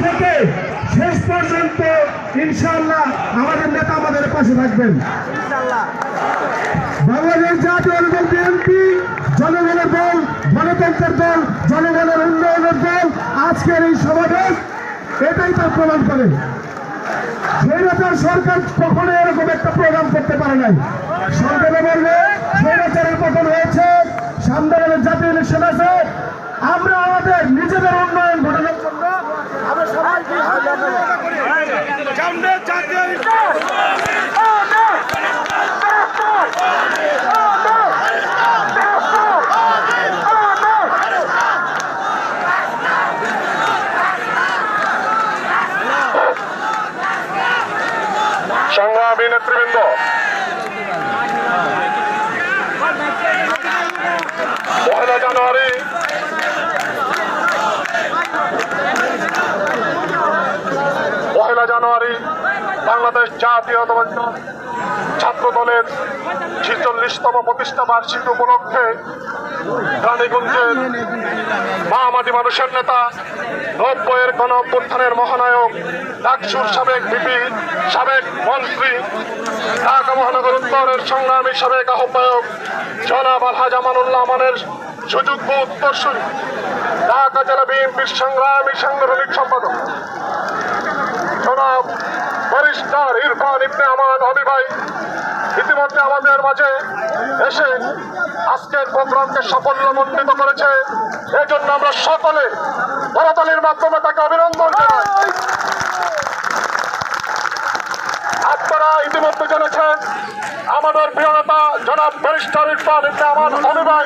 থেকে শেষ পর্যন্ত ইনশাআল্লাহ আমাদের নেতা আমাদের পাশে থাকবেন। বাংলাদেশ জাতীয় দল বিএনপি জনগণের দল, গণতন্ত্রের দল, জনগণের উন্নয়নের দল। আজকের এই সমাবেশ এটাই তার প্রমাণ করে। স্বৈরাচার সরকার কখনো এরকম একটা প্রোগ্রাম করতে পারে নাই। সরকারে বলবে স্বৈরাচারের পতন হয়েছে, সামনে জাতীয় ইলেকশন আছে, আমরা আমাদের নিজেদের উন্নয়ন ঘটানোর জন্য আমরা সবাই সংগ্রামী নেতৃবৃন্দ, পহেলা জানুয়ারি বাংলাদেশ জাতীয়তাবাদী ছাত্র দলের ৪৬তম প্রতিষ্ঠা বার্ষিকী উপলক্ষে রানীগঞ্জের মহামাটি মানুষের নেতা, ৯০-এর গণ অভ্যুত্থানের মহানায়ক, ডাকসুর সাবেক ভিপি, সাবেক মন্ত্রী, ঢাকা মহানগর উত্তরের সংগ্রামী সাবেক আহ্বায়ক জনাব আলহাজ আমানুল্লাহ আমানের সুযোগ্য উত্তরসূরি, ঢাকা জেলা বিএনপির সংগ্রামী সাংগঠনিক সম্পাদক জনাব ব্যারিস্টার ইরফান ইবনে আমান অবি ভাই ইতিমধ্যে আমাদের মাঝে এসে আজকের প্রোগ্রামকে সাফল্যমণ্ডিত করেছে। এই জন্য আমরা সকলে করতালির মাধ্যমে তাকে অভিনন্দন জানাই। আপনারা ইতিমধ্যে জেনেছেন আমাদের প্রিয় নেতা জনাব ব্যারিস্টার ইরফান ইবনে আমান অবি ভাই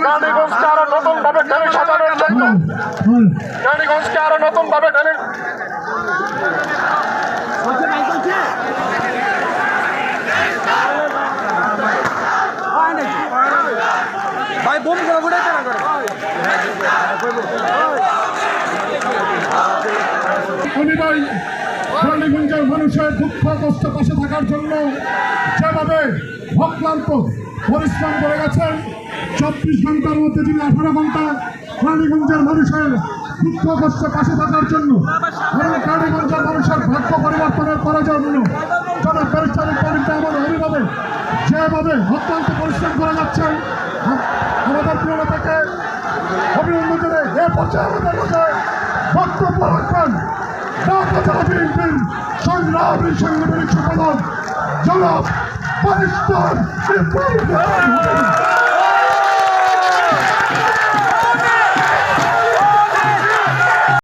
রানীগঞ্জকে আরো নতুন ভাবে ঢেলে সাজানোর জন্য, রানীগঞ্জকে আরো নতুন ভাবে ঢেলে ভাই বোম করে ফুটাই তারা করে রানীগঞ্জের মানুষের দুঃখ কষ্ট পাশে থাকার জন্য যেভাবে অক্লান্ত পরিশ্রম করে গেছেন, ২৪ ঘন্টার মধ্যে তিনি 18 ঘন্টা রানীগঞ্জের মানুষের দুঃখ কষ্ট পাশে থাকার জন্য এবং রানীগঞ্জের মানুষের ভাগ্য পরিবর্তনের করার জন্য জনাব ব্যারিস্টার ইরফান ইবনে আমান অবিভাবে যেভাবে অক্লান্ত পরিশ্রম করে যাচ্ছেন, আমাদের প্রিয় নেতাকে অভিনন্দন জানাই। এ পর্যায়ে আমাদের মাঝে বক্তব্য রাখবেন ঢাকা জেলা বিএনপির সংগ্রামী সাংগঠনিক সম্পাদক জনাব ব্যারিস্টার ইরফান ইবনে আমান।